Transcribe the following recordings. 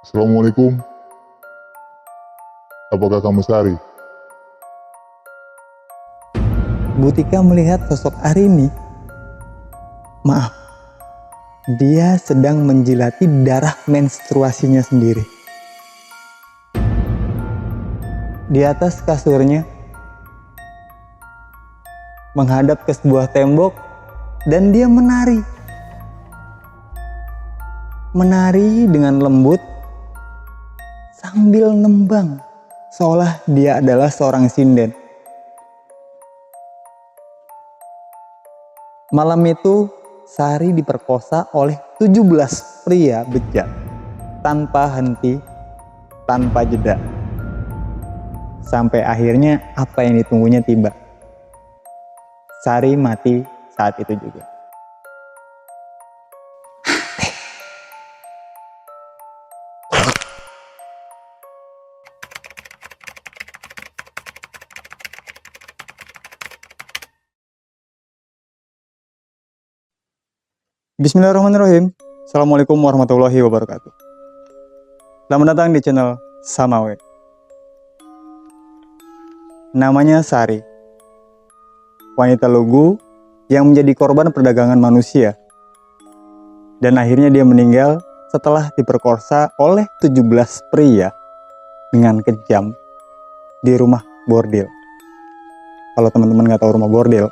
Assalamualaikum. Apakah kamu Sari? Bu Tika melihat sosok Arini. Maaf, dia sedang menjilati darah menstruasinya sendiri. Di atas kasurnya, menghadap ke sebuah tembok, dan dia menari. Menari dengan lembut sambil nembang, seolah dia adalah seorang sinden. Malam itu, Sari diperkosa oleh 17 pria bejat, tanpa henti, tanpa jeda. Sampai akhirnya apa yang ditunggunya tiba. Sari mati saat itu juga. Bismillahirrahmanirrahim. Assalamualaikum warahmatullahi wabarakatuh. Selamat datang di channel Samawe. Namanya Sari, wanita lugu yang menjadi korban perdagangan manusia. Dan akhirnya dia meninggal setelah diperkosa oleh 17 pria dengan kejam di rumah bordil. Kalau teman-teman nggak tahu rumah bordil,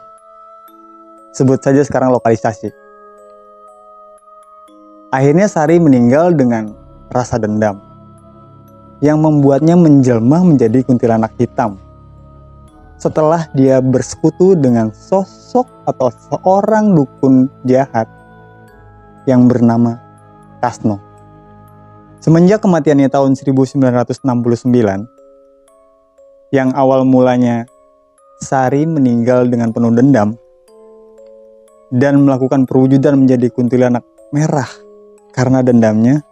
sebut saja sekarang lokalisasi. Akhirnya Sari meninggal dengan rasa dendam yang membuatnya menjelma menjadi kuntilanak hitam setelah dia bersekutu dengan sosok atau seorang dukun jahat yang bernama Kasno. Semenjak kematiannya tahun 1969, yang awal mulanya Sari meninggal dengan penuh dendam dan melakukan perwujudan menjadi kuntilanak merah karena dendamnya,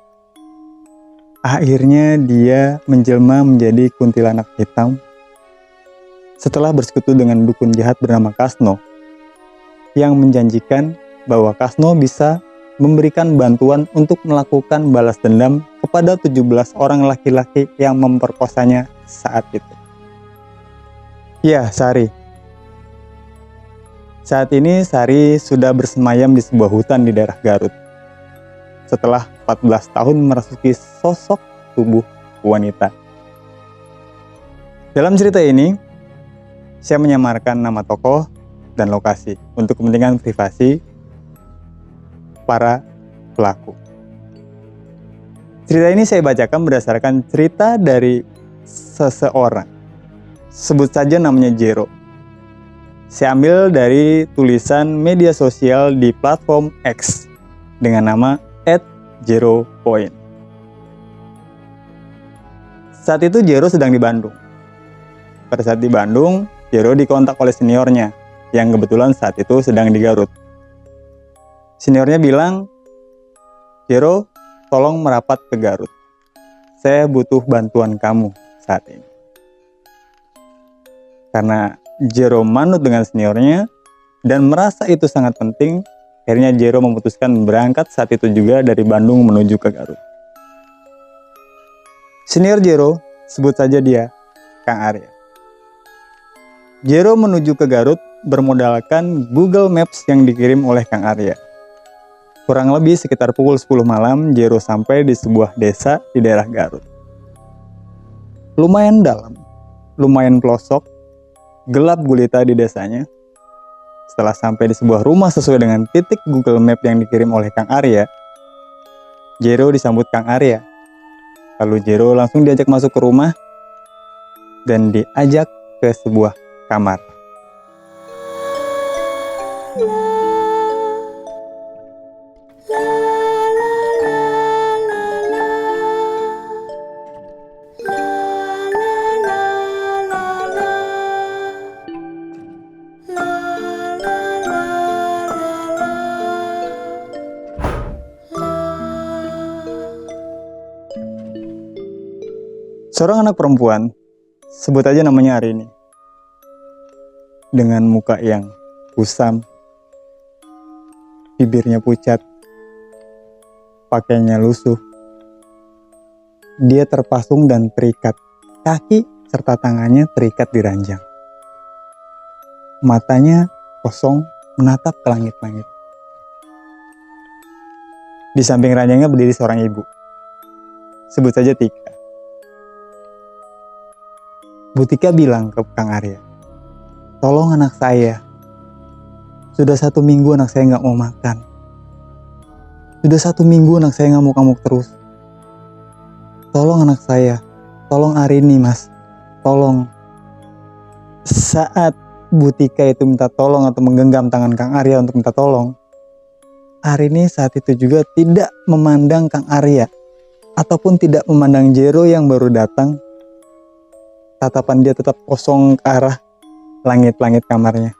akhirnya dia menjelma menjadi kuntilanak hitam setelah bersekutu dengan dukun jahat bernama Kasno yang menjanjikan bahwa Kasno bisa memberikan bantuan untuk melakukan balas dendam kepada 17 orang laki-laki yang memperkosanya saat itu. Ya, Sari. Saat ini Sari sudah bersemayam di sebuah hutan di daerah Garut setelah 14 tahun merasuki sosok tubuh wanita. Dalam cerita ini, saya menyamarkan nama tokoh dan lokasi untuk kepentingan privasi para pelaku. Cerita ini saya bacakan berdasarkan cerita dari seseorang. Sebut saja namanya Jero. Saya ambil dari tulisan media sosial di platform X dengan nama @Jero_point. Saat itu Jero sedang di Bandung. Pada saat di Bandung, Jero dikontak oleh seniornya yang kebetulan saat itu sedang di Garut. Seniornya bilang, "Jero, tolong merapat ke Garut. Saya butuh bantuan kamu saat ini." Karena Jero manut dengan seniornya dan merasa itu sangat penting, akhirnya Jero memutuskan berangkat saat itu juga dari Bandung menuju ke Garut. Senior Jero, sebut saja dia Kang Arya. Jero menuju ke Garut bermodalkan Google Maps yang dikirim oleh Kang Arya. Kurang lebih sekitar pukul 10 malam, Jero sampai di sebuah desa di daerah Garut. Lumayan dalam, lumayan pelosok, gelap gulita di desanya. Setelah sampai di sebuah rumah sesuai dengan titik Google Map yang dikirim oleh Kang Arya, Jero disambut Kang Arya. Lalu Jero langsung diajak masuk ke rumah dan diajak ke sebuah kamar. Seorang anak perempuan, sebut aja namanya Arini, dengan muka yang kusam, bibirnya pucat, pakaiannya lusuh, dia terpasung dan terikat. Kaki serta tangannya terikat di ranjang. Matanya kosong menatap ke langit-langit. Di samping ranjangnya berdiri seorang ibu. Sebut saja Tika. Bu Tika bilang ke Kang Arya, "Tolong anak saya. Sudah 1 minggu anak saya nggak mau makan. Sudah 1 minggu anak saya ngamuk-ngamuk terus. Tolong anak saya. Tolong Arini, Mas. Tolong." Saat Bu Tika itu minta tolong atau menggenggam tangan Kang Arya untuk minta tolong, Arini saat itu juga tidak memandang Kang Arya ataupun tidak memandang Jero yang baru datang. Tatapan dia tetap kosong ke arah langit-langit kamarnya.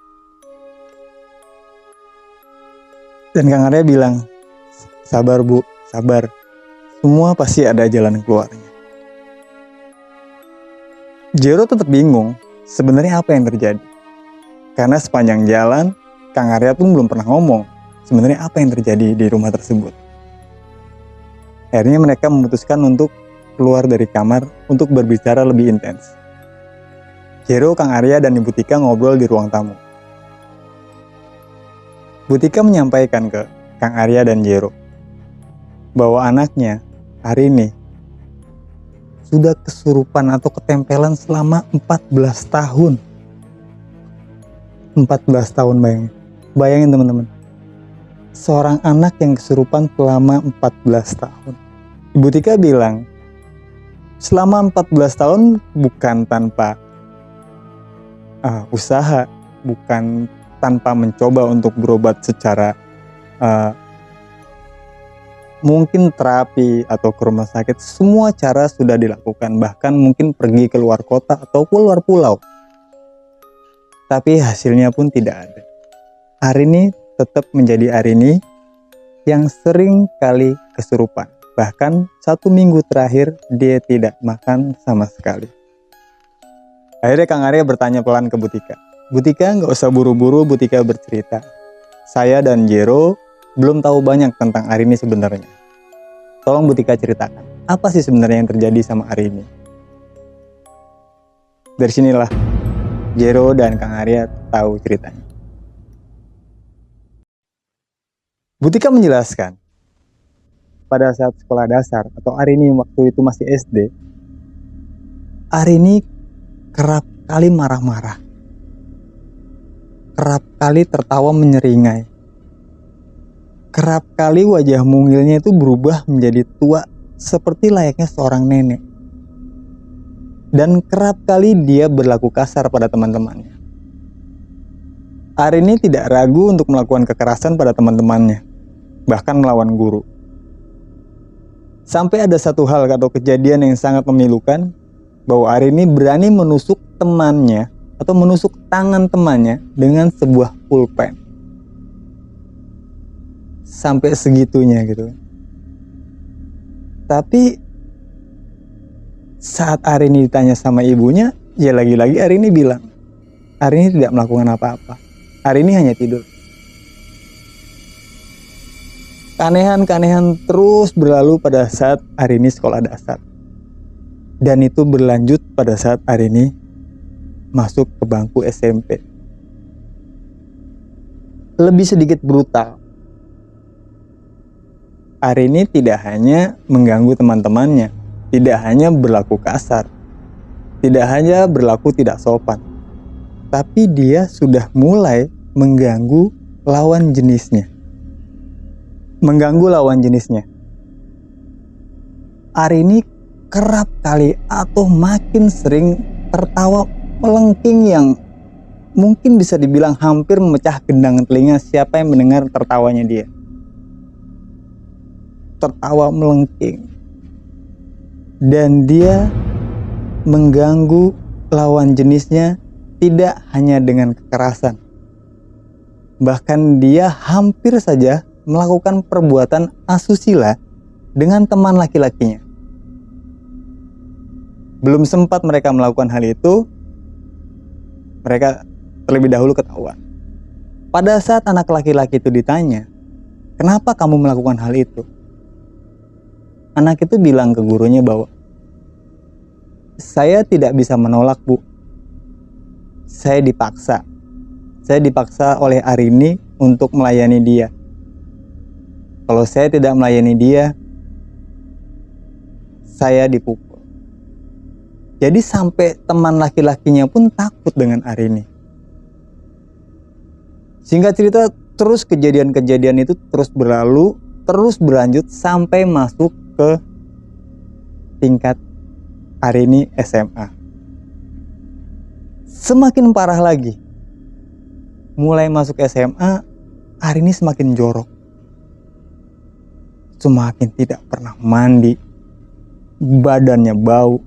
Dan Kang Arya bilang, "Sabar Bu, sabar. Semua pasti ada jalan keluarnya." Jero tetap bingung sebenarnya apa yang terjadi. Karena sepanjang jalan, Kang Arya pun belum pernah ngomong sebenarnya apa yang terjadi di rumah tersebut. Akhirnya mereka memutuskan untuk keluar dari kamar untuk berbicara lebih intens. Jero, Kang Arya, dan Ibu Tika ngobrol di ruang tamu. Bu Tika menyampaikan ke Kang Arya dan Jero bahwa anaknya, Arini, sudah kesurupan atau ketempelan selama 14 tahun. 14 tahun bayangin teman-teman. Seorang anak yang kesurupan selama 14 tahun. Ibu Tika bilang, selama 14 tahun bukan tanpa usaha, bukan tanpa mencoba untuk berobat secara mungkin terapi atau ke rumah sakit, semua cara sudah dilakukan, bahkan mungkin pergi ke luar kota atau keluar pulau. Tapi hasilnya pun tidak ada. Arini tetap menjadi Arini yang sering kali kesurupan. Bahkan 1 minggu terakhir dia tidak makan sama sekali. Akhirnya Kang Arya bertanya pelan ke Bu Tika. "Bu Tika, nggak usah buru-buru." Bu Tika bercerita, "Saya dan Jero belum tahu banyak tentang Arini sebenarnya. Tolong Bu Tika ceritakan, apa sih sebenarnya yang terjadi sama Arini?" Dari sinilah Jero dan Kang Arya tahu ceritanya. Bu Tika menjelaskan, pada saat sekolah dasar atau Arini waktu itu masih SD, Arini kerap kali marah-marah, kerap kali tertawa menyeringai, kerap kali wajah mungilnya itu berubah menjadi tua seperti layaknya seorang nenek. Dan kerap kali dia berlaku kasar pada teman-temannya. Arini tidak ragu untuk melakukan kekerasan pada teman-temannya, bahkan melawan guru. Sampai ada satu hal atau kejadian yang sangat memilukan, bahwa Arini berani menusuk temannya atau menusuk tangan temannya dengan sebuah pulpen. Sampai segitunya gitu. Tapi saat Arini ditanya sama ibunya, ya lagi-lagi Arini bilang, Arini tidak melakukan apa-apa. Arini hanya tidur. Keanehan-keanehan terus berlalu pada saat Arini sekolah dasar. Dan itu berlanjut pada saat Arini masuk ke bangku SMP. Lebih sedikit brutal. Arini tidak hanya mengganggu teman-temannya, tidak hanya berlaku kasar, tidak hanya berlaku tidak sopan, tapi dia sudah mulai mengganggu lawan jenisnya. Arini kerap kali atau makin sering tertawa melengking yang mungkin bisa dibilang hampir memecah gendang telinga siapa yang mendengar tertawanya dia. Tertawa melengking. Dan dia mengganggu lawan jenisnya tidak hanya dengan kekerasan. Bahkan dia hampir saja melakukan perbuatan asusila dengan teman laki-lakinya. Belum sempat mereka melakukan hal itu, mereka terlebih dahulu ketahuan. Pada saat anak laki-laki itu ditanya, "Kenapa kamu melakukan hal itu?" Anak itu bilang ke gurunya bahwa saya tidak bisa menolak, Bu. Saya dipaksa. Saya dipaksa oleh Arini untuk melayani dia. Kalau saya tidak melayani dia, saya dipukul. Jadi sampai teman laki-lakinya pun takut dengan Arini. Singkat cerita, terus kejadian-kejadian itu terus berlalu, terus berlanjut sampai masuk ke tingkat Arini SMA. Semakin parah lagi. Mulai masuk SMA, Arini semakin jorok. Semakin tidak pernah mandi. Badannya bau.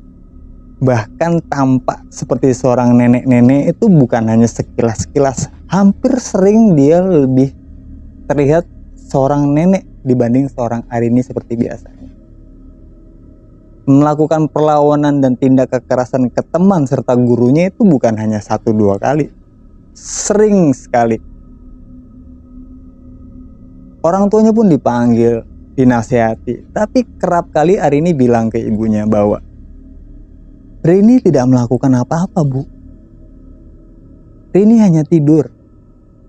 Bahkan tampak seperti seorang nenek-nenek itu bukan hanya sekilas-sekilas. Hampir sering dia lebih terlihat seorang nenek dibanding seorang Arini seperti biasanya. Melakukan perlawanan dan tindak kekerasan ke teman serta gurunya itu bukan hanya 1-2 kali. Sering sekali. Orang tuanya pun dipanggil, dinasehati. Tapi kerap kali Arini bilang ke ibunya bahwa Rini tidak melakukan apa-apa, Bu. Rini hanya tidur.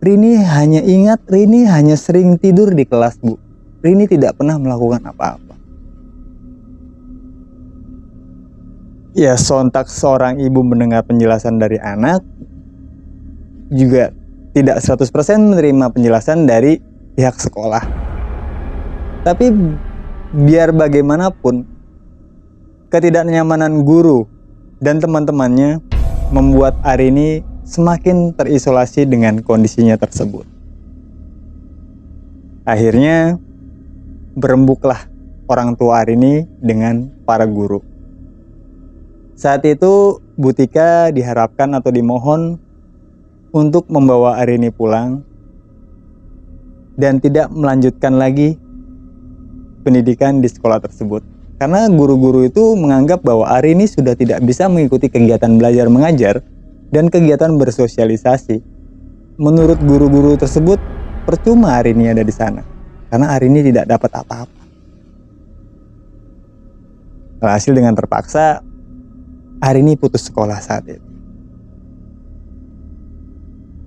Rini hanya ingat, Rini hanya sering tidur di kelas, Bu. Rini tidak pernah melakukan apa-apa. Ya, sontak seorang ibu mendengar penjelasan dari anak, juga tidak 100% menerima penjelasan dari pihak sekolah. Tapi biar bagaimanapun, ketidaknyamanan guru dan teman-temannya membuat Arini semakin terisolasi dengan kondisinya tersebut. Akhirnya berembuklah orang tua Arini dengan para guru. Saat itu Bu Tika diharapkan atau dimohon untuk membawa Arini pulang dan tidak melanjutkan lagi pendidikan di sekolah tersebut. Karena guru-guru itu menganggap bahwa Arini sudah tidak bisa mengikuti kegiatan belajar mengajar dan kegiatan bersosialisasi. Menurut guru-guru tersebut, percuma Arini ada di sana, karena Arini tidak dapat apa-apa. Hasil dengan terpaksa, Arini putus sekolah saat itu.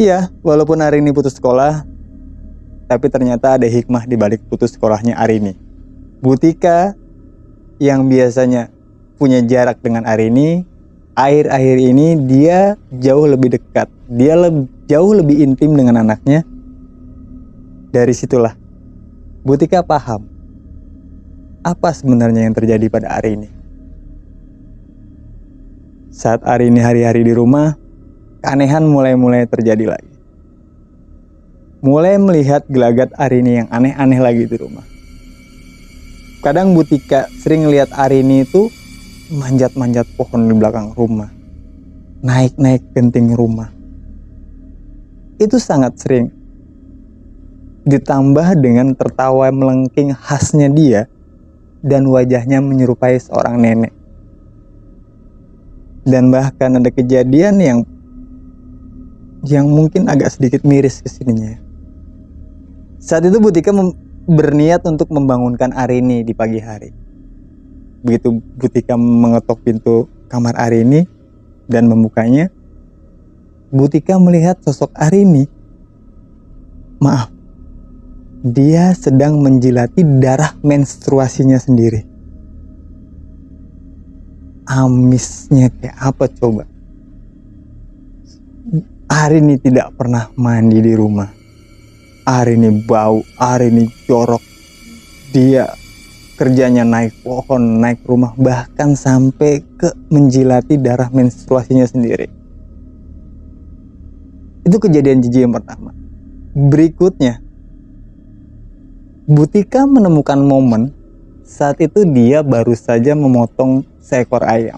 Iya, walaupun Arini putus sekolah, tapi ternyata ada hikmah di balik putus sekolahnya Arini. Bu Tika yang biasanya punya jarak dengan Arini, akhir-akhir ini dia jauh lebih dekat. Dia jauh lebih intim dengan anaknya. Dari situlah Bu Tika paham apa sebenarnya yang terjadi pada Arini. Saat Arini hari-hari di rumah, keanehan mulai terjadi lagi. Mulai melihat gelagat Arini yang aneh-aneh lagi di rumah. Kadang Bu Tika sering lihat Arini itu manjat-manjat pohon di belakang rumah. Naik-naik genting rumah. Itu sangat sering. Ditambah dengan tertawa melengking khasnya dia dan wajahnya menyerupai seorang nenek. Dan bahkan ada kejadian yang mungkin agak sedikit miris kesininya. Saat itu Bu Tika berniat untuk membangunkan Arini di pagi hari. Begitu Bu Tika mengetok pintu kamar Arini dan membukanya, Bu Tika melihat sosok Arini. Maaf, dia sedang menjilati darah menstruasinya sendiri. Amisnya kayak apa coba? Arini tidak pernah mandi di rumah. Arini bau, Arini jorok. Dia kerjanya naik pohon, naik rumah, bahkan sampai ke menjilati darah menstruasinya sendiri. Itu kejadian jijik yang pertama. Berikutnya, Bu Tika menemukan momen saat itu dia baru saja memotong seekor ayam.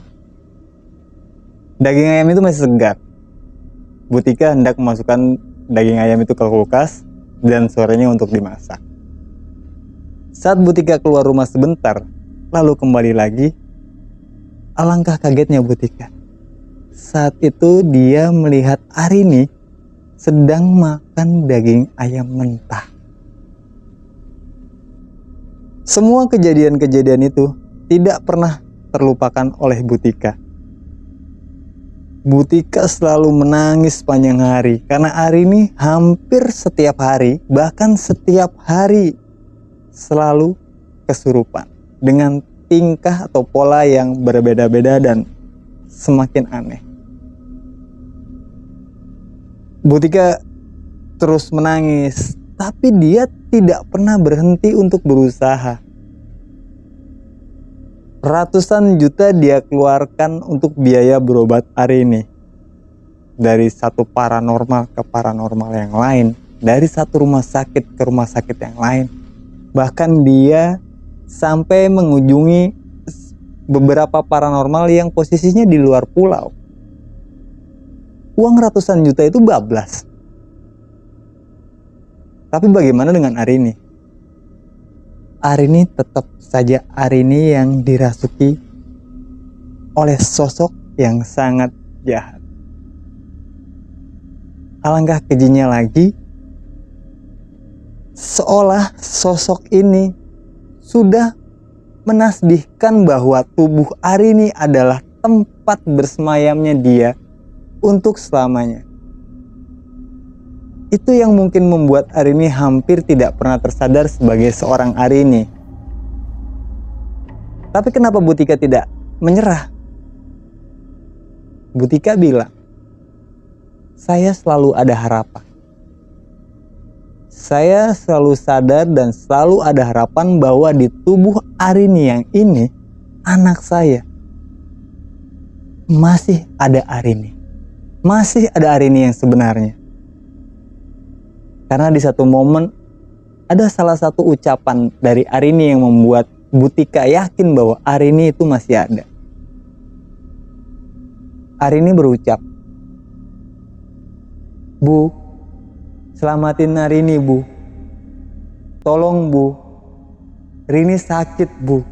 Daging ayam itu masih segar. Bu Tika hendak memasukkan daging ayam itu ke kulkas dan sorenya untuk dimasak. Saat Bu Tika keluar rumah sebentar, lalu kembali lagi, alangkah kagetnya Bu Tika. Saat itu dia melihat Arini sedang makan daging ayam mentah. Semua kejadian-kejadian itu tidak pernah terlupakan oleh Bu Tika. Butika selalu menangis sepanjang hari karena Arini hampir setiap hari, bahkan setiap hari selalu kesurupan dengan tingkah atau pola yang berbeda-beda dan semakin aneh. Butika terus menangis, tapi dia tidak pernah berhenti untuk berusaha. Ratusan juta dia keluarkan untuk biaya berobat Arini. Dari satu paranormal ke paranormal yang lain, dari satu rumah sakit ke rumah sakit yang lain. Bahkan dia sampai mengunjungi beberapa paranormal yang posisinya di luar pulau. Uang ratusan juta itu bablas. Tapi bagaimana dengan Arini? Arini tetap saja Arini yang dirasuki oleh sosok yang sangat jahat. Alangkah kejinya lagi, seolah sosok ini sudah menasbihkan bahwa tubuh Arini adalah tempat bersemayamnya dia untuk selamanya. Itu yang mungkin membuat Arini hampir tidak pernah tersadar sebagai seorang Arini. Tapi kenapa Butika tidak menyerah? Butika bilang, saya selalu ada harapan. Saya selalu sadar dan selalu ada harapan bahwa di tubuh Arini yang ini, anak saya, masih ada Arini. Masih ada Arini yang sebenarnya. Karena di satu momen ada salah satu ucapan dari Arini yang membuat Butika yakin bahwa Arini itu masih ada. Arini berucap, "Bu, selamatin Arini, Bu. Tolong, Bu. Rini sakit, Bu.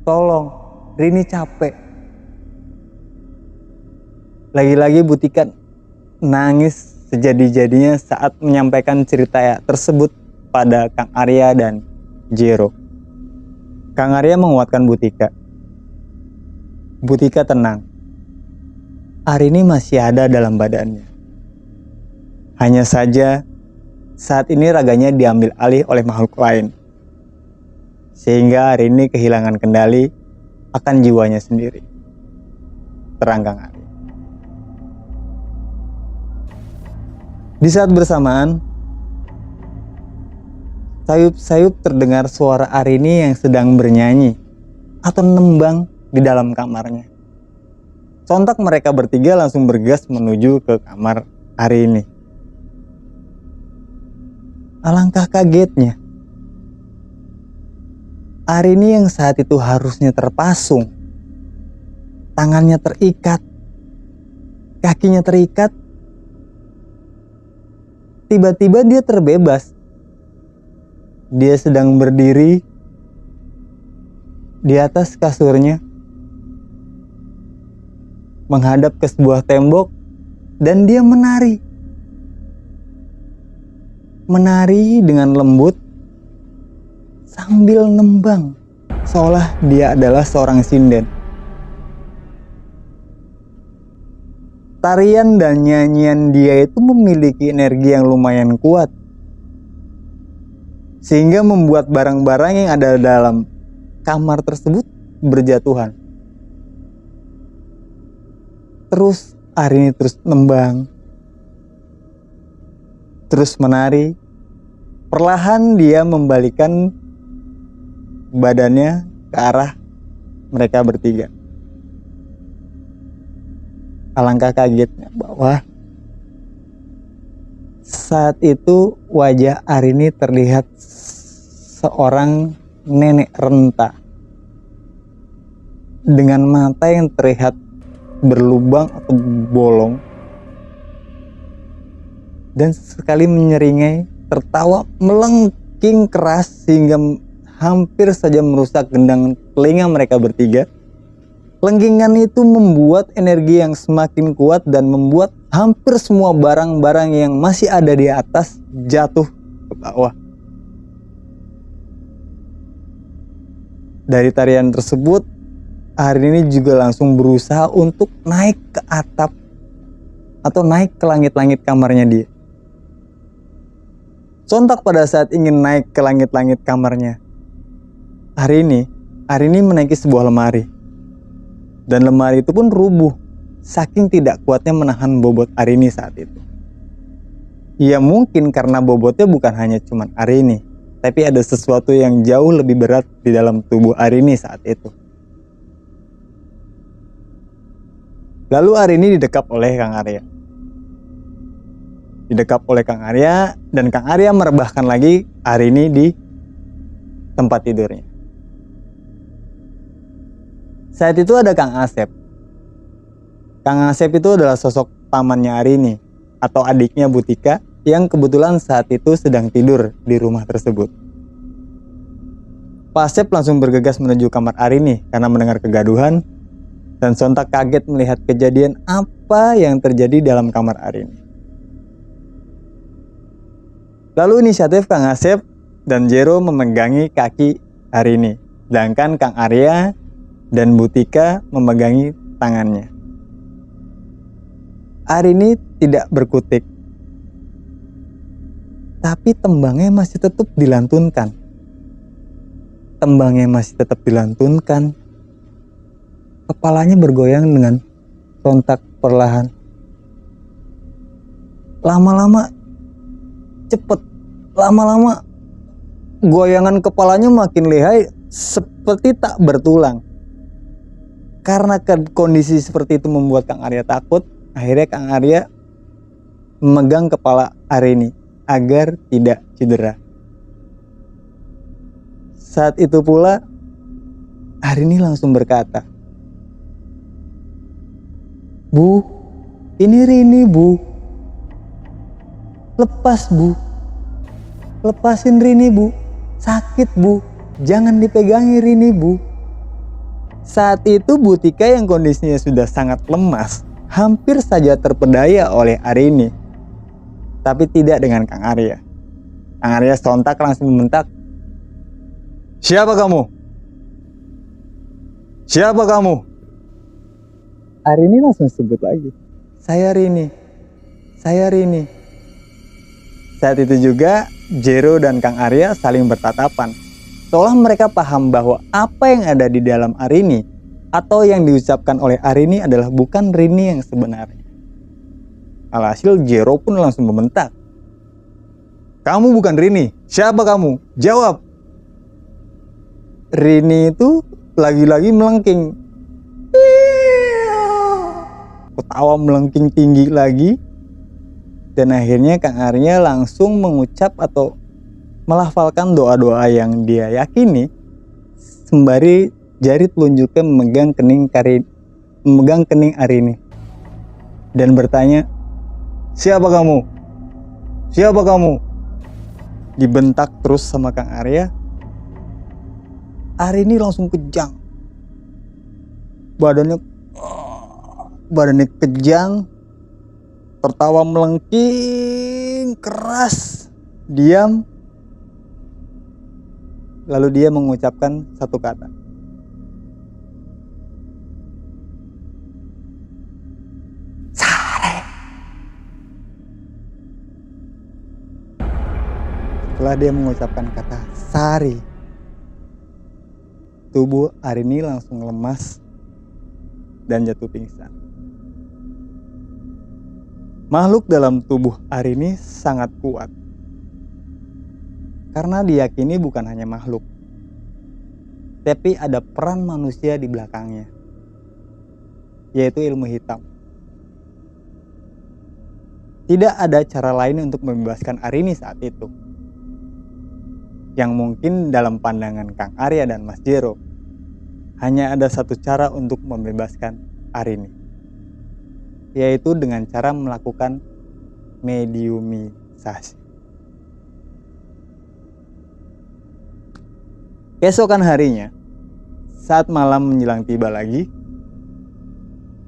Tolong, Rini capek." Lagi-lagi Butika nangis sejadi-jadinya saat menyampaikan cerita tersebut pada Kang Arya dan Jero. Kang Arya menguatkan Butika. Butika tenang. Arini masih ada dalam badannya. Hanya saja saat ini raganya diambil alih oleh makhluk lain. Sehingga Arini kehilangan kendali akan jiwanya sendiri. Terang Kang Arya. Di saat bersamaan, sayup-sayup terdengar suara Arini yang sedang bernyanyi atau nembang di dalam kamarnya. Sontak mereka bertiga langsung bergegas menuju ke kamar Arini. Alangkah kagetnya, Arini yang saat itu harusnya terpasung, tangannya terikat, kakinya terikat, tiba-tiba dia terbebas. Dia sedang berdiri di atas kasurnya, menghadap ke sebuah tembok, dan dia menari. Menari dengan lembut sambil nembang, seolah dia adalah seorang sinden. Tarian dan nyanyian dia itu memiliki energi yang lumayan kuat, sehingga membuat barang-barang yang ada dalam kamar tersebut berjatuhan. Terus Arini terus nembang, terus menari. Perlahan dia membalikan badannya ke arah mereka bertiga. Alangkah kagetnya bahwa saat itu wajah Arini terlihat seorang nenek renta dengan mata yang terlihat berlubang atau bolong, dan sekali menyeringai, tertawa melengking keras sehingga hampir saja merusak gendang telinga mereka bertiga. Lengkingan itu membuat energi yang semakin kuat dan membuat hampir semua barang-barang yang masih ada di atas jatuh ke bawah. Dari tarian tersebut, Arini juga langsung berusaha untuk naik ke atap atau naik ke langit-langit kamarnya dia. Sontak pada saat ingin naik ke langit-langit kamarnya, Arini menaiki sebuah lemari. Dan lemari itu pun rubuh, saking tidak kuatnya menahan bobot Arini saat itu. Ya mungkin karena bobotnya bukan hanya cuma Arini, tapi ada sesuatu yang jauh lebih berat di dalam tubuh Arini saat itu. Lalu Arini didekap oleh Kang Arya. Dan Kang Arya merebahkan lagi Arini di tempat tidurnya. Saat itu ada Kang Asep. Kang Asep itu adalah sosok pamannya Arini atau adiknya Butika yang kebetulan saat itu sedang tidur di rumah tersebut. Pak Asep langsung bergegas menuju kamar Arini karena mendengar kegaduhan dan sontak kaget melihat kejadian apa yang terjadi dalam kamar Arini. Lalu inisiatif Kang Asep dan Jero memegangi kaki Arini, sedangkan Kang Arya dan Butika memegangi tangannya. Arini tidak berkutik, tapi tembangnya masih tetap dilantunkan. Kepalanya bergoyang dengan sontak perlahan. Lama-lama goyangan kepalanya makin lihai seperti tak bertulang. Karena kondisi seperti itu membuat Kang Arya takut, akhirnya Kang Arya memegang kepala Arini agar tidak cedera. Saat itu pula Arini langsung berkata, "Bu, ini Rini, Bu. Lepasin Rini, Bu. Sakit, Bu. Jangan dipegangi Rini, Bu." Saat itu Butika yang kondisinya sudah sangat lemas hampir saja terpedaya oleh Arini. Tapi tidak dengan Kang Arya. Kang Arya sontak langsung membentak, "Siapa kamu? Siapa kamu?" Arini langsung sebut lagi, Saya Rini. Saat itu juga Jero dan Kang Arya saling bertatapan, seolah mereka paham bahwa apa yang ada di dalam Arini atau yang diucapkan oleh Arini adalah bukan Rini yang sebenarnya. Alhasil Jero pun langsung membentak, "Kamu bukan Rini. Siapa kamu? Jawab." Rini itu lagi-lagi melengking. Ketawa melengking tinggi lagi. Dan akhirnya Kang Arya langsung mengucap atau melafalkan doa-doa yang dia yakini sembari jari telunjuknya memegang kening Arini dan bertanya, "Siapa kamu? Siapa kamu?" Dibentak terus sama Kang Arya. Arini langsung kejang. Badannya kejang, tertawa melengking keras, diam. Lalu dia mengucapkan satu kata, "Sare." Setelah dia mengucapkan kata Sari, tubuh Arini langsung lemas dan jatuh pingsan. Makhluk dalam tubuh Arini sangat kuat. Karena diyakini bukan hanya makhluk, tapi ada peran manusia di belakangnya, yaitu ilmu hitam. Tidak ada cara lain untuk membebaskan Arini saat itu. Yang mungkin dalam pandangan Kang Arya dan Mas Jero, hanya ada satu cara untuk membebaskan Arini, yaitu dengan cara melakukan mediumisasi. Keesokan harinya, saat malam menjelang tiba lagi,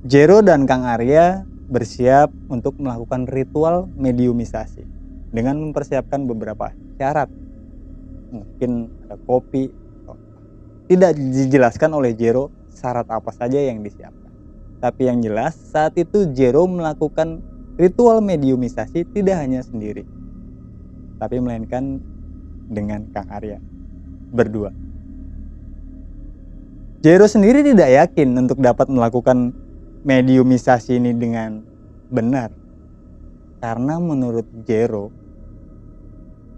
Jero dan Kang Arya bersiap untuk melakukan ritual mediumisasi dengan mempersiapkan beberapa syarat. Mungkin ada kopi. Tidak dijelaskan oleh Jero syarat apa saja yang disiapkan. Tapi yang jelas saat itu Jero melakukan ritual mediumisasi tidak hanya sendiri, tapi melainkan dengan Kang Arya berdua. Jero sendiri tidak yakin untuk dapat melakukan mediumisasi ini dengan benar. Karena menurut Jero,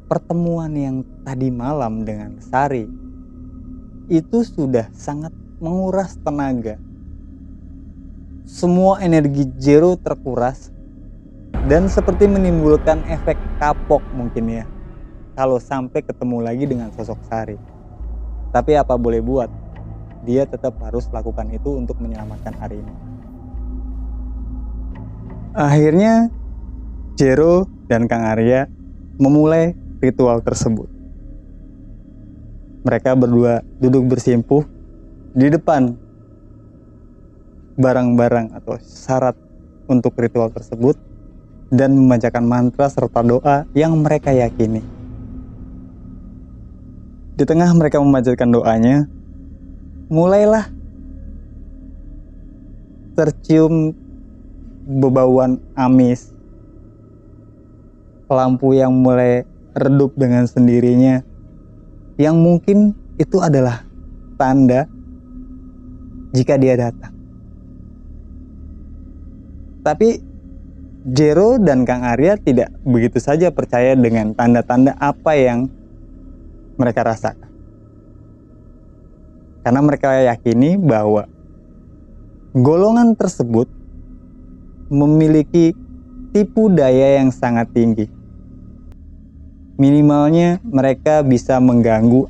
pertemuan yang tadi malam dengan Sari itu sudah sangat menguras tenaga. Semua energi Jero terkuras dan seperti menimbulkan efek kapok mungkin ya kalau sampai ketemu lagi dengan sosok Sari. Tapi apa boleh buat, dia tetap harus lakukan itu untuk menyelamatkan hari ini. Akhirnya Jero dan Kang Arya memulai ritual tersebut. Mereka berdua duduk bersimpuh di depan barang-barang atau syarat untuk ritual tersebut dan membacakan mantra serta doa yang mereka yakini. Di tengah mereka membacakan doanya, mulailah tercium bebauan amis, lampu yang mulai redup dengan sendirinya, yang mungkin itu adalah tanda jika dia datang. Tapi Jero dan Kang Arya tidak begitu saja percaya dengan tanda-tanda apa yang mereka rasakan. Karena mereka yakini bahwa golongan tersebut memiliki tipu daya yang sangat tinggi. Minimalnya mereka bisa mengganggu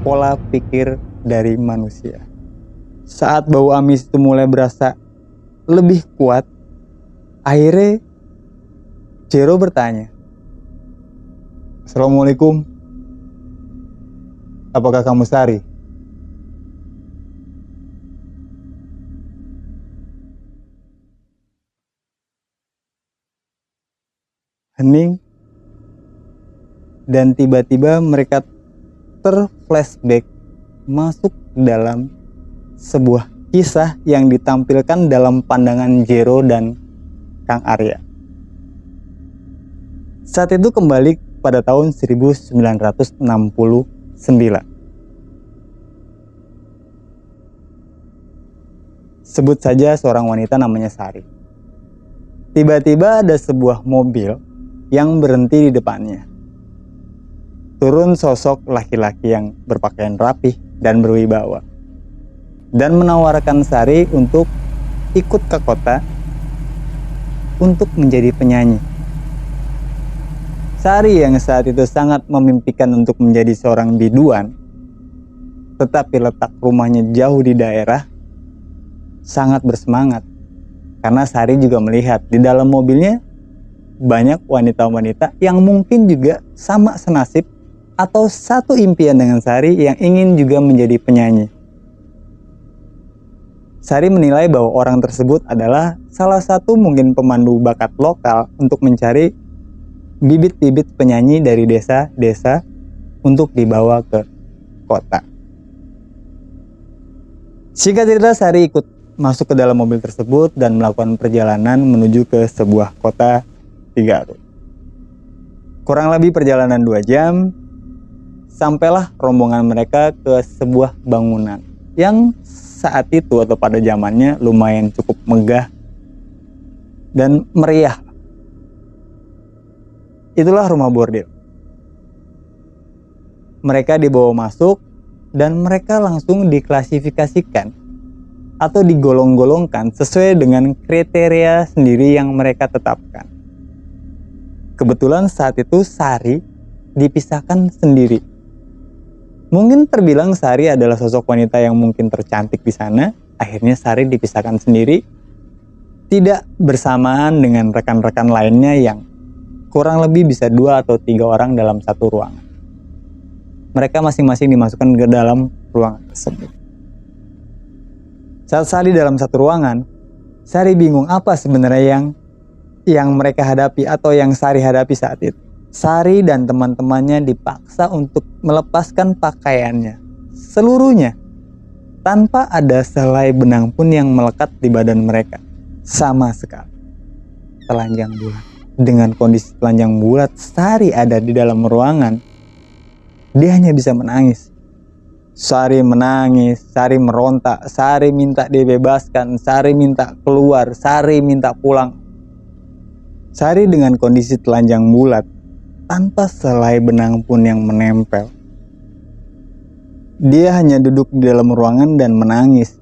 pola pikir dari manusia. Saat bau amis itu mulai berasa lebih kuat, akhirnya Jero bertanya, "Assalamualaikum, apakah kamu Sari?" Hening, dan tiba-tiba mereka terflashback masuk dalam sebuah kisah yang ditampilkan dalam pandangan Jero dan Kang Arya. Saat itu kembali pada tahun 1969. Sebut saja seorang wanita namanya Sari. Tiba-tiba ada sebuah mobil yang berhenti di depannya. Turun sosok laki-laki yang berpakaian rapih dan berwibawa, dan menawarkan Sari untuk ikut ke kota untuk menjadi penyanyi. Sari yang saat itu sangat memimpikan untuk menjadi seorang biduan, tetapi letak rumahnya jauh di daerah, sangat bersemangat. Karena Sari juga melihat di dalam mobilnya banyak wanita-wanita yang mungkin juga sama senasib atau satu impian dengan Sari yang ingin juga menjadi penyanyi. Sari menilai bahwa orang tersebut adalah salah satu mungkin pemandu bakat lokal untuk mencari bibit-bibit penyanyi dari desa-desa untuk dibawa ke kota. Singkat cerita, Sari ikut masuk ke dalam mobil tersebut dan melakukan perjalanan menuju ke sebuah kota di Garut. Kurang lebih perjalanan 2 jam, sampailah rombongan mereka ke sebuah bangunan yang saat itu atau pada zamannya lumayan cukup megah dan meriah. Itulah rumah bordil. Mereka dibawa masuk dan mereka langsung diklasifikasikan atau digolong-golongkan sesuai dengan kriteria sendiri yang mereka tetapkan. Kebetulan saat itu Sari dipisahkan sendiri. Mungkin terbilang Sari adalah sosok wanita yang mungkin tercantik di sana. Akhirnya Sari dipisahkan sendiri, tidak bersamaan dengan rekan-rekan lainnya yang kurang lebih bisa 2 atau 3 orang dalam satu ruangan. Mereka masing-masing dimasukkan ke dalam ruangan tersebut. Saat Sari dalam satu ruangan, Sari bingung apa sebenarnya yang mereka hadapi atau yang Sari hadapi saat itu. Sari dan teman-temannya dipaksa untuk melepaskan pakaiannya seluruhnya tanpa ada selai benang pun yang melekat di badan mereka sama sekali. telanjang bulat. Dengan kondisi telanjang bulat, Sari ada di dalam ruangan. Dia hanya bisa menangis. Sari menangis, Sari meronta, Sari minta dibebaskan, Sari minta keluar, Sari minta pulang. Sari dengan kondisi telanjang bulat, tanpa selai benang pun yang menempel. Dia hanya duduk di dalam ruangan dan menangis.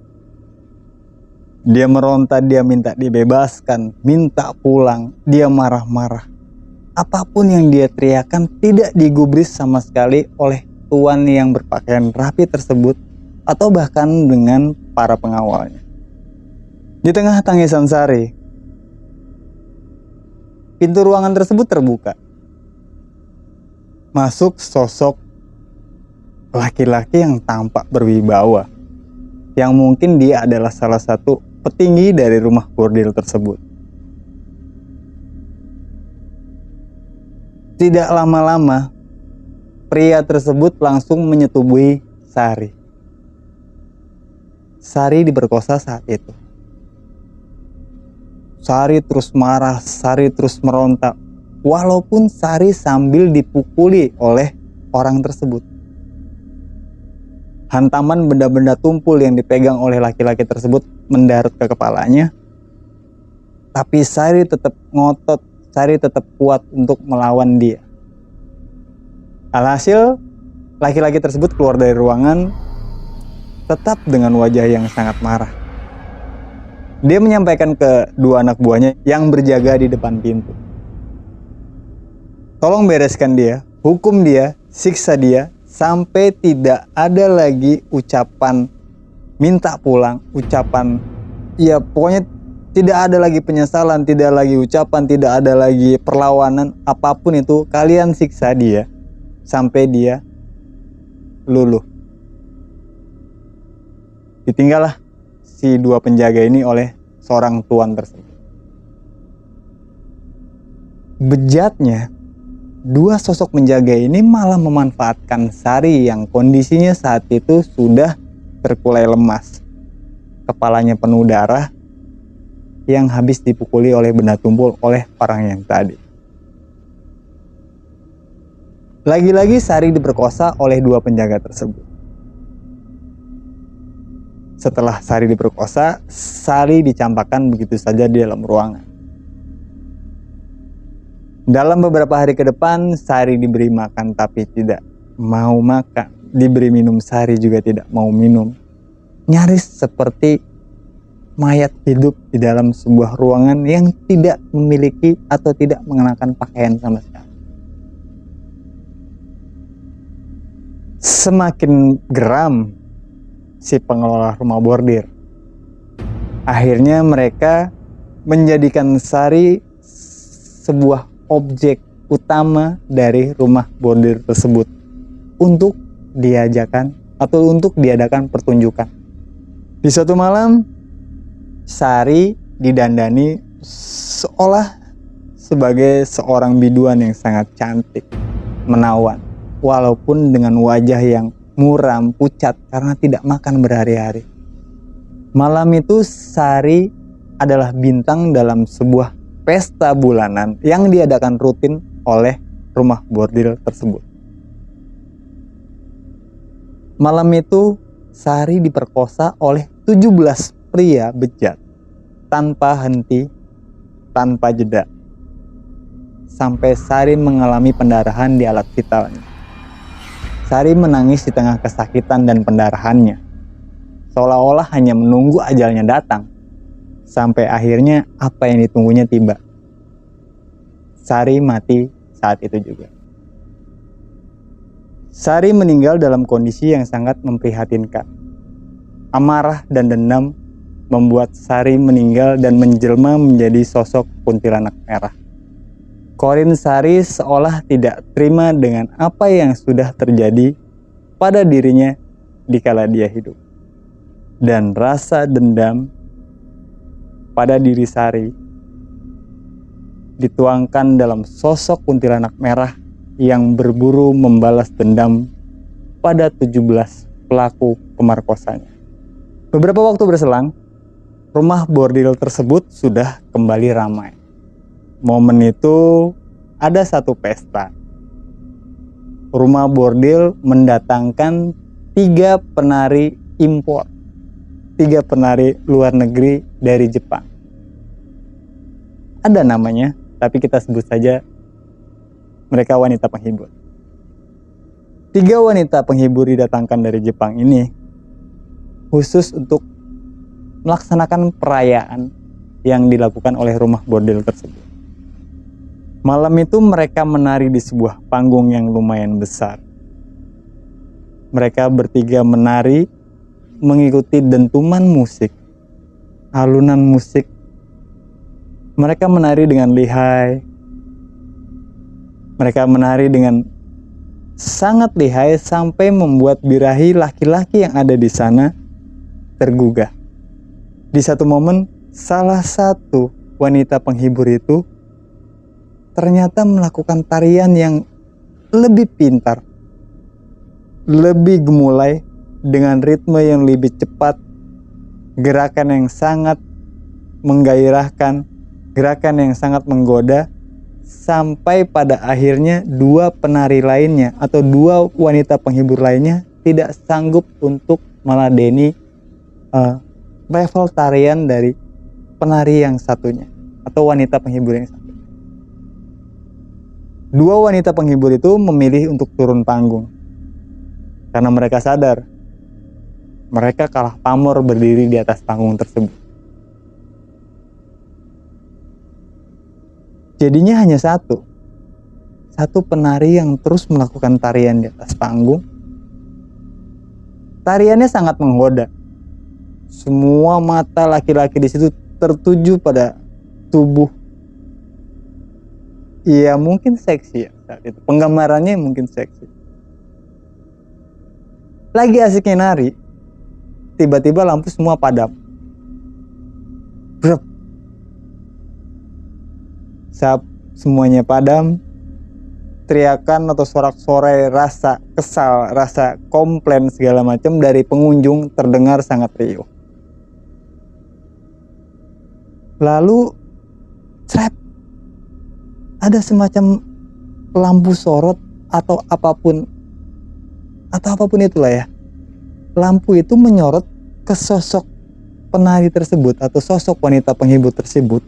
Dia meronta, dia minta dibebaskan, minta pulang, dia marah-marah. Apapun yang dia teriakan tidak digubris sama sekali oleh tuan yang berpakaian rapi tersebut atau bahkan dengan para pengawalnya. Di tengah tangisan Sari, pintu ruangan tersebut terbuka. Masuk sosok laki-laki yang tampak berwibawa, yang mungkin dia adalah salah satu petinggi dari rumah bordil tersebut. Tidak lama-lama, pria tersebut langsung menyetubuhi Sari. Sari diperkosa saat itu. Sari terus marah, Sari terus meronta, walaupun Sari sambil dipukuli oleh orang tersebut. Hantaman benda-benda tumpul yang dipegang oleh laki-laki tersebut mendarat ke kepalanya. Tapi Sari tetap ngotot, Sari tetap kuat untuk melawan dia. Alhasil, laki-laki tersebut keluar dari ruangan tetap dengan wajah yang sangat marah. Dia menyampaikan ke dua anak buahnya yang berjaga di depan pintu. Tolong bereskan dia, hukum dia, siksa dia, sampai tidak ada lagi ucapan minta pulang, ucapan ya pokoknya tidak ada lagi penyesalan, tidak lagi ucapan, tidak ada lagi perlawanan, apapun itu kalian siksa dia sampai dia luluh. Ditinggallah si dua penjaga ini oleh seorang tuan tersebut. Bejatnya, dua sosok penjaga ini malah memanfaatkan Sari yang kondisinya saat itu sudah terkulai lemas. Kepalanya penuh darah yang habis dipukuli oleh benda tumpul oleh orang yang tadi. Lagi-lagi Sari diperkosa oleh dua penjaga tersebut. Setelah Sari diperkosa, Sari dicampakkan begitu saja di dalam ruangan. Dalam beberapa hari ke depan, Sari diberi makan tapi tidak mau makan. Diberi minum, Sari juga tidak mau minum. Nyaris seperti mayat hidup di dalam sebuah ruangan yang tidak memiliki atau tidak mengenakan pakaian sama sekali. Semakin geram si pengelola rumah bordir. Akhirnya mereka menjadikan Sari sebuah objek utama dari rumah bordir tersebut untuk diadakan pertunjukan. Di suatu malam, Sari didandani seolah sebagai seorang biduan yang sangat cantik, menawan, walaupun dengan wajah yang muram, pucat karena tidak makan berhari-hari. Malam itu Sari adalah bintang dalam sebuah pesta bulanan yang diadakan rutin oleh rumah bordil tersebut. Malam itu Sari diperkosa oleh 17 pria bejat tanpa henti, tanpa jeda, sampai Sari mengalami pendarahan di alat vitalnya. Sari menangis di tengah kesakitan dan pendarahannya, seolah-olah hanya menunggu ajalnya datang. Sampai akhirnya apa yang ditunggunya tiba. Sari mati saat itu juga. Sari meninggal dalam kondisi yang sangat memprihatinkan. Amarah dan dendam membuat Sari meninggal dan menjelma menjadi sosok kuntilanak merah. Korin Sari seolah tidak terima dengan apa yang sudah terjadi pada dirinya dikala dia hidup. Dan rasa dendam pada diri Sari dituangkan dalam sosok kuntilanak merah yang berburu membalas dendam pada 17 pelaku pemerkosanya. Beberapa waktu berselang, rumah bordil tersebut sudah kembali ramai. momen itu ada satu pesta. Rumah bordil mendatangkan 3 penari impor, 3 penari luar negeri dari Jepang. Ada namanya, tapi kita sebut saja mereka wanita penghibur. 3 wanita penghibur didatangkan dari Jepang ini khusus untuk melaksanakan perayaan yang dilakukan oleh rumah bordil tersebut. Malam itu mereka menari di sebuah panggung yang lumayan besar. Mereka bertiga menari mengikuti dentuman musik, alunan musik. Mereka menari dengan lihai. Mereka menari dengan sangat lihai sampai membuat birahi laki-laki yang ada di sana tergugah. Di satu momen, salah satu wanita penghibur itu ternyata melakukan tarian yang lebih pintar, lebih gemulai, dengan ritme yang lebih cepat, gerakan yang sangat menggairahkan, gerakan yang sangat menggoda, sampai pada akhirnya 2 penari lainnya atau 2 wanita penghibur lainnya tidak sanggup untuk meladeni level tarian dari penari yang satunya atau wanita penghibur yang satunya. 2 wanita penghibur itu memilih untuk turun panggung karena mereka sadar mereka kalah pamor berdiri di atas panggung tersebut. Jadinya hanya satu penari yang terus melakukan tarian di atas panggung. Tariannya sangat menggoda. Semua mata laki-laki di situ tertuju pada tubuh. Iya, mungkin seksi ya saat itu. Penggambarannya mungkin seksi. Lagi asiknya nari, tiba-tiba lampu semua padam. Brep. Saat semuanya padam, teriakan atau sorak-sorai rasa kesal, rasa komplain segala macam dari pengunjung terdengar sangat riuh. Lalu trap, ada semacam lampu sorot atau apapun itulah ya. Lampu itu menyorot ke sosok penari tersebut atau sosok wanita penghibur tersebut.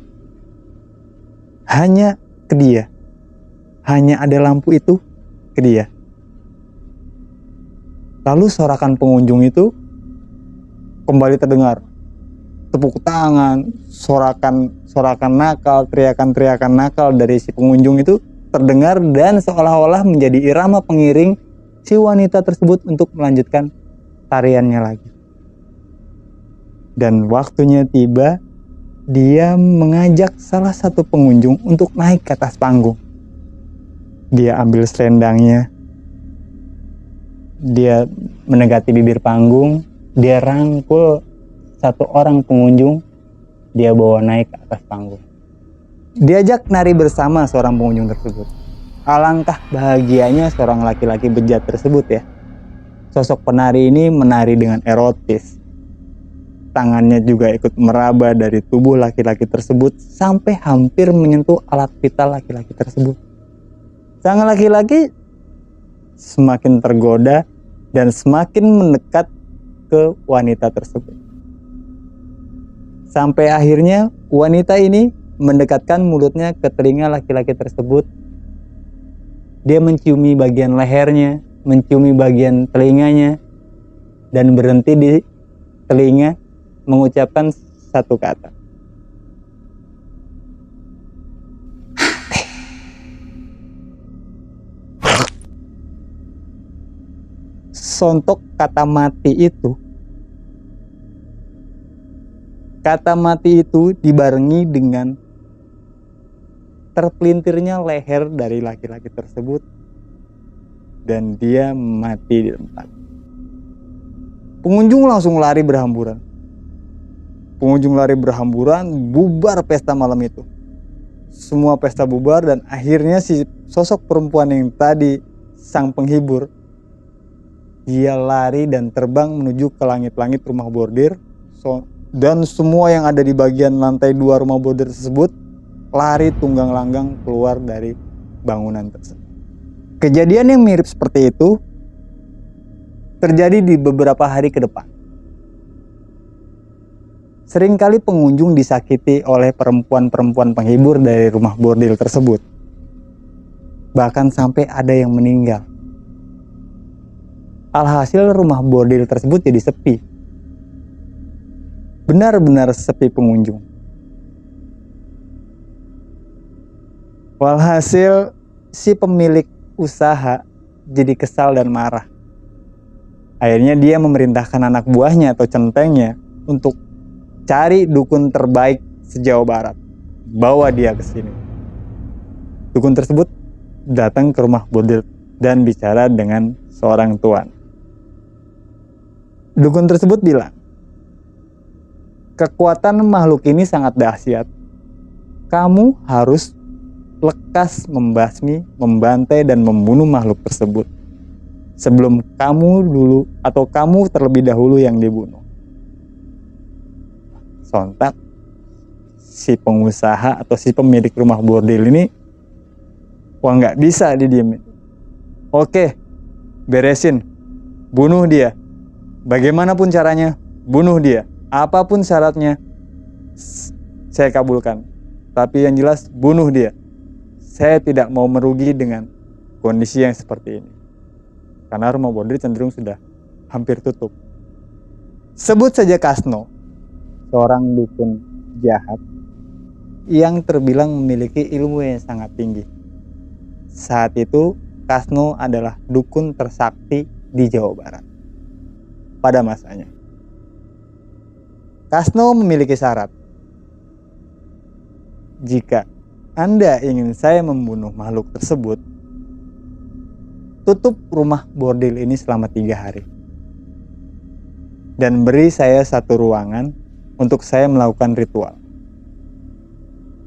Hanya ke dia. Hanya ada lampu itu ke dia. Lalu sorakan pengunjung itu kembali terdengar. Tepuk tangan, sorakan nakal, teriakan nakal dari si pengunjung itu terdengar dan seolah-olah menjadi irama pengiring si wanita tersebut untuk melanjutkan tariannya lagi. Dan waktunya tiba, dia mengajak salah satu pengunjung untuk naik ke atas panggung. Dia ambil selendangnya, dia mendekati bibir panggung, dia rangkul satu orang pengunjung, dia bawa naik ke atas panggung. Diajak nari bersama seorang pengunjung tersebut. Alangkah bahagianya seorang laki-laki bejat tersebut ya. Sosok penari ini menari dengan erotis. Tangannya juga ikut meraba dari tubuh laki-laki tersebut sampai hampir menyentuh alat vital laki-laki tersebut. Sang laki-laki semakin tergoda dan semakin mendekat ke wanita tersebut. Sampai akhirnya wanita ini mendekatkan mulutnya ke telinga laki-laki tersebut. Dia menciumi bagian lehernya, menciumi bagian telinganya, dan berhenti di telinga mengucapkan satu kata. Sontok kata mati itu dibarengi dengan terpelintirnya leher dari laki-laki tersebut dan dia mati di tempat. Pengunjung langsung lari berhamburan. Bubar pesta malam itu. Semua pesta bubar dan akhirnya si sosok perempuan yang tadi sang penghibur, dia lari dan terbang menuju ke langit-langit rumah bordir. Dan semua yang ada di bagian lantai 2 rumah bordir tersebut lari tunggang langgang keluar dari bangunan tersebut. Kejadian yang mirip seperti itu terjadi di beberapa hari ke depan. Seringkali pengunjung disakiti oleh perempuan-perempuan penghibur dari rumah bordil tersebut. Bahkan sampai ada yang meninggal. Alhasil rumah bordil tersebut jadi sepi. Benar-benar sepi pengunjung. Walhasil si pemilik usaha jadi kesal dan marah. Akhirnya dia memerintahkan anak buahnya atau centengnya untuk cari dukun terbaik se-Jawa Barat. Bawa dia ke sini. Dukun tersebut datang ke rumah bordil dan bicara dengan seorang tuan. Dukun tersebut bilang, kekuatan makhluk ini sangat dahsyat. Kamu harus lekas membasmi, membantai dan membunuh makhluk tersebut sebelum kamu dulu atau kamu terlebih dahulu yang dibunuh. Sontak si pengusaha atau si pemilik rumah bordil ini, wah nggak bisa didiemin. Oke, beresin, bunuh dia. Bagaimanapun caranya, bunuh dia. Apapun syaratnya, saya kabulkan. Tapi yang jelas, bunuh dia. Saya tidak mau merugi dengan kondisi yang seperti ini. Karena rumah bordil cenderung sudah hampir tutup. Sebut saja Kasno, seorang dukun jahat yang terbilang memiliki ilmu yang sangat tinggi. Saat itu, Kasno adalah dukun tersakti di Jawa Barat pada masanya. Kasno memiliki syarat. Jika Anda ingin saya membunuh makhluk tersebut, tutup rumah bordil ini selama 3 hari. Dan beri saya satu ruangan untuk saya melakukan ritual.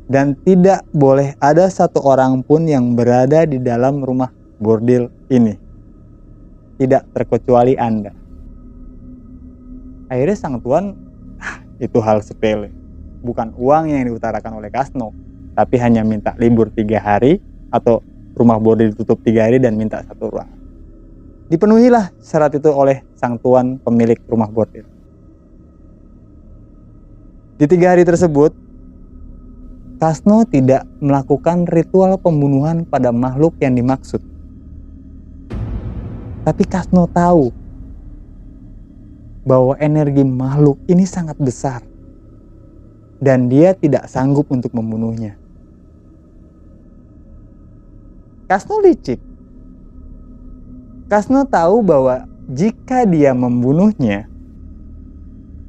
Dan tidak boleh ada satu orang pun yang berada di dalam rumah bordil ini. Tidak terkecuali Anda. Akhirnya sang tuan, itu hal sepele. Bukan uang yang diutarakan oleh Kasno, tapi hanya minta libur 3 hari atau rumah bordil ditutup 3 hari dan minta satu ruangan. Dipenuhilah syarat itu oleh sang tuan pemilik rumah bordil. Di 3 hari tersebut, Kasno tidak melakukan ritual pembunuhan pada makhluk yang dimaksud. Tapi Kasno tahu bahwa energi makhluk ini sangat besar dan dia tidak sanggup untuk membunuhnya. Kasno licik. Kasno tahu bahwa jika dia membunuhnya,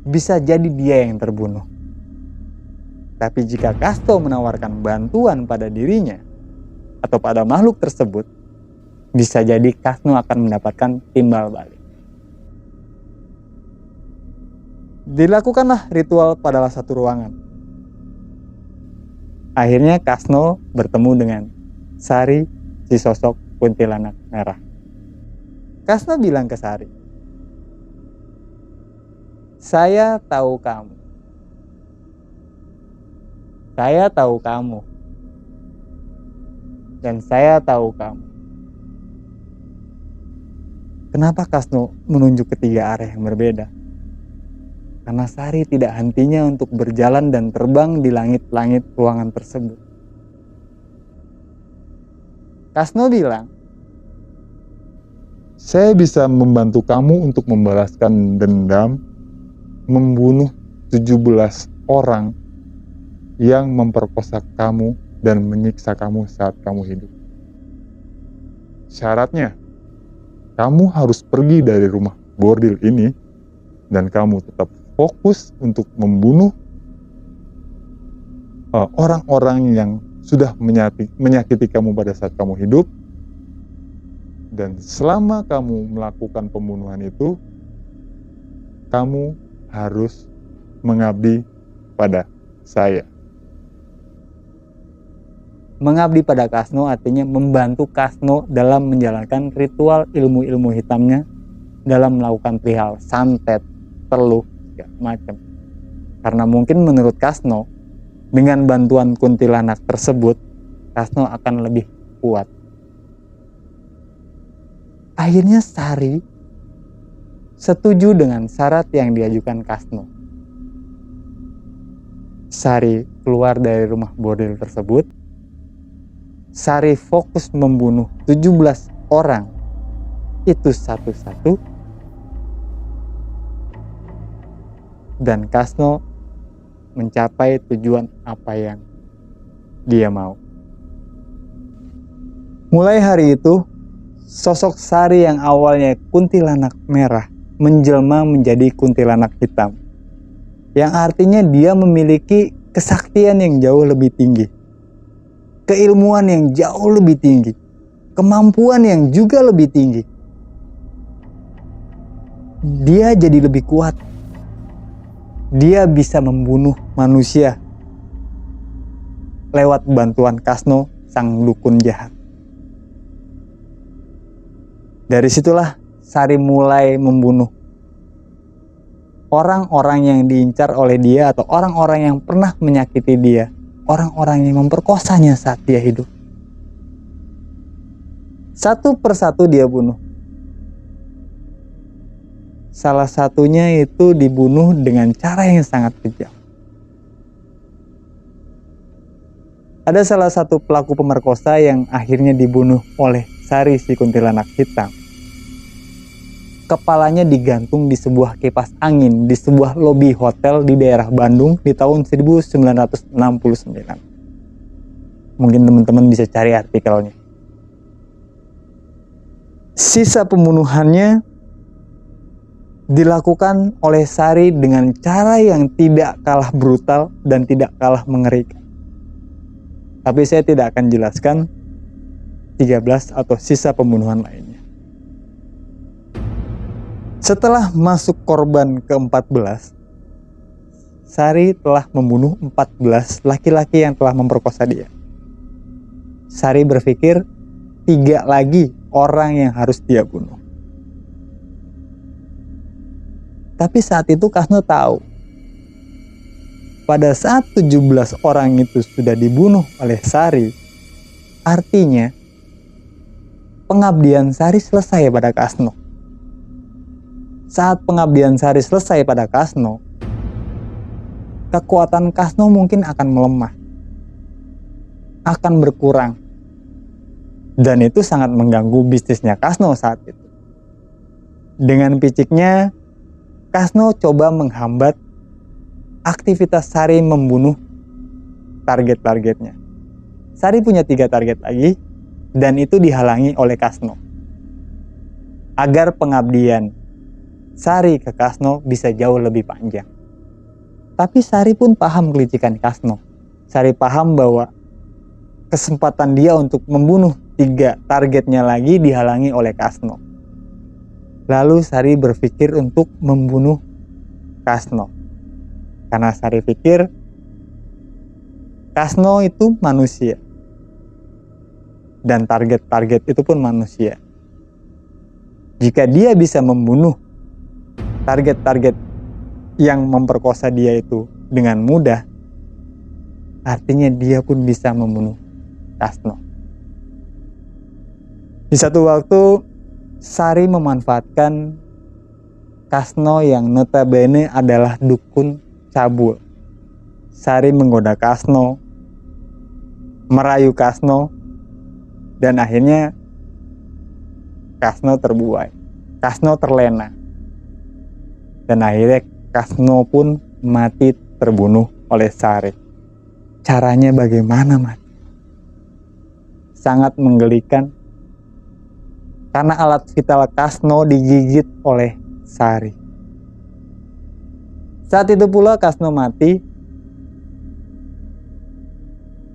bisa jadi dia yang terbunuh. Tapi jika Kasno menawarkan bantuan pada dirinya atau pada makhluk tersebut, bisa jadi Kasno akan mendapatkan timbal balik. Dilakukanlah ritual pada satu ruangan. Akhirnya Kasno bertemu dengan Sari, si sosok kuntilanak merah. Kasno bilang ke Sari, "Saya tahu kamu. Saya tahu kamu. Dan saya tahu kamu." Kenapa Kasno menunjuk ke 3 arah yang berbeda? Karena Sari tidak hentinya untuk berjalan dan terbang di langit-langit ruangan tersebut. Kasno bilang, "Saya bisa membantu kamu untuk membalaskan dendam, membunuh 17 orang yang memperkosa kamu dan menyiksa kamu saat kamu hidup. Syaratnya, kamu harus pergi dari rumah bordil ini dan kamu tetap fokus untuk membunuh orang-orang yang sudah menyakiti kamu pada saat kamu hidup. Dan selama kamu melakukan pembunuhan itu, kamu harus mengabdi pada saya." mengabdi pada Kasno artinya membantu Kasno dalam menjalankan ritual ilmu-ilmu hitamnya dalam melakukan perihal santet, teluh, segala macam. Karena mungkin menurut Kasno, dengan bantuan kuntilanak tersebut, Kasno akan lebih kuat. Akhirnya Sari setuju dengan syarat yang diajukan Kasno. Sari keluar dari rumah bordil tersebut. Sari fokus membunuh 17 orang itu satu-satu. Dan Kasno mencapai tujuan apa yang dia mau. Mulai hari itu, sosok Sari yang awalnya kuntilanak merah menjelma menjadi kuntilanak hitam. Yang artinya dia memiliki kesaktian yang jauh lebih tinggi, keilmuan yang jauh lebih tinggi, kemampuan yang juga lebih tinggi. Dia jadi lebih kuat. Dia bisa membunuh manusia lewat bantuan Kasno, sang dukun jahat. Dari situlah Sari mulai membunuh orang-orang yang diincar oleh dia atau orang-orang yang pernah menyakiti dia, orang-orang yang memperkosanya saat dia hidup. Satu persatu dia bunuh. Salah satunya itu dibunuh dengan cara yang sangat kejam. Ada salah satu pelaku pemerkosa yang akhirnya dibunuh oleh Sari si kuntilanak hitam. Kepalanya digantung di sebuah kipas angin di sebuah lobi hotel di daerah Bandung di tahun 1969. Mungkin teman-teman bisa cari artikelnya. Sisa pembunuhannya dilakukan oleh Sari dengan cara yang tidak kalah brutal dan tidak kalah mengerikan. Tapi saya tidak akan jelaskan 13 atau sisa pembunuhan lainnya. Setelah masuk korban ke-14, Sari telah membunuh 14 laki-laki yang telah memperkosa dia. Sari berpikir 3 lagi orang yang harus dia bunuh. Tapi saat itu Kasno tahu, pada saat 17 orang itu sudah dibunuh oleh Sari, artinya pengabdian Sari selesai pada Kasno. Saat pengabdian Sari selesai pada Kasno, kekuatan Kasno mungkin akan melemah, akan berkurang. Dan itu sangat mengganggu bisnisnya Kasno saat itu. Dengan piciknya, Kasno coba menghambat aktivitas Sari membunuh target-targetnya. Sari punya 3 target lagi, dan itu dihalangi oleh Kasno. Agar pengabdian Sari ke Kasno bisa jauh lebih panjang. Tapi Sari pun paham kelicikan Kasno. Sari paham bahwa kesempatan dia untuk membunuh 3 targetnya lagi dihalangi oleh Kasno. Lalu Sari berpikir untuk membunuh Kasno. Karena Sari pikir Kasno itu manusia. Dan target-target itu pun manusia. Jika dia bisa membunuh target-target yang memperkosa dia itu dengan mudah, artinya dia pun bisa membunuh Kasno. Di satu waktu, Sari memanfaatkan Kasno yang notabene adalah dukun cabul. Sari menggoda Kasno, merayu Kasno, dan akhirnya Kasno terbuai. Kasno terlena. Dan akhirnya Kasno pun mati terbunuh oleh Sari. Caranya bagaimana mati? Sangat menggelikan. Karena alat vital Kasno digigit oleh Sari. Saat itu pula Kasno mati.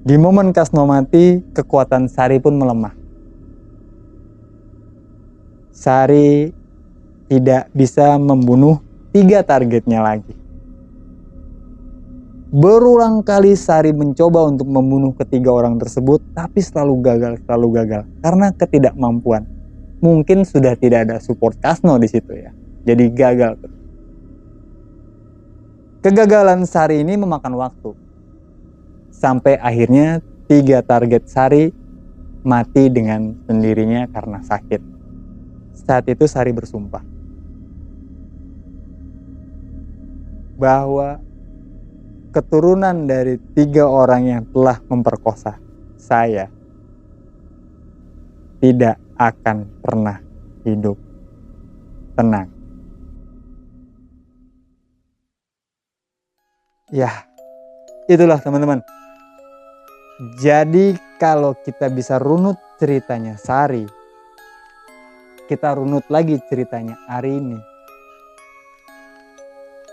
Di momen Kasno mati, kekuatan Sari pun melemah. Sari tidak bisa membunuh 3 targetnya lagi. Berulang kali Sari mencoba untuk membunuh ketiga orang tersebut, tapi selalu gagal. Karena ketidakmampuan. Mungkin sudah tidak ada support Kasno di situ ya. Jadi gagal terus. Kegagalan Sari ini memakan waktu. Sampai akhirnya 3 target Sari mati dengan sendirinya karena sakit. Saat itu Sari bersumpah bahwa keturunan dari 3 orang yang telah memperkosa saya tidak akan pernah hidup tenang. Ya, itulah teman-teman. Jadi kalau kita bisa runut ceritanya Sari, kita runut lagi ceritanya Arini.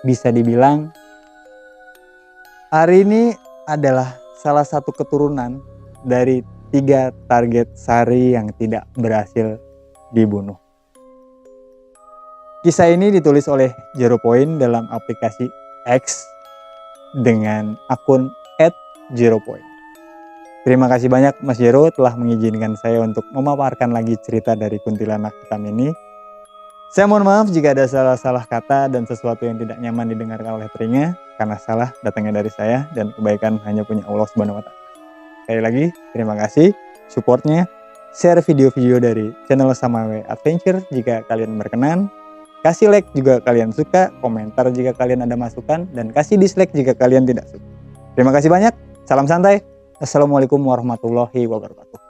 Bisa dibilang Arini adalah salah satu keturunan dari 3 target Sari yang tidak berhasil dibunuh. Kisah ini ditulis oleh Zero Point dalam aplikasi X dengan akun @zeropoint. Terima kasih banyak Mas Zero telah mengizinkan saya untuk memaparkan lagi cerita dari kuntilanak hitam ini. Saya mohon maaf jika ada salah-salah kata dan sesuatu yang tidak nyaman didengarkan oleh telinga, karena salah datangnya dari saya dan kebaikan hanya punya Allah Subhanahu wa Ta'ala. Sekali lagi, terima kasih supportnya. Share video-video dari channel Samawe Adventure jika kalian berkenan. Kasih like juga kalian suka, komentar jika kalian ada masukan, dan kasih dislike jika kalian tidak suka. Terima kasih banyak, salam santai. Assalamualaikum warahmatullahi wabarakatuh.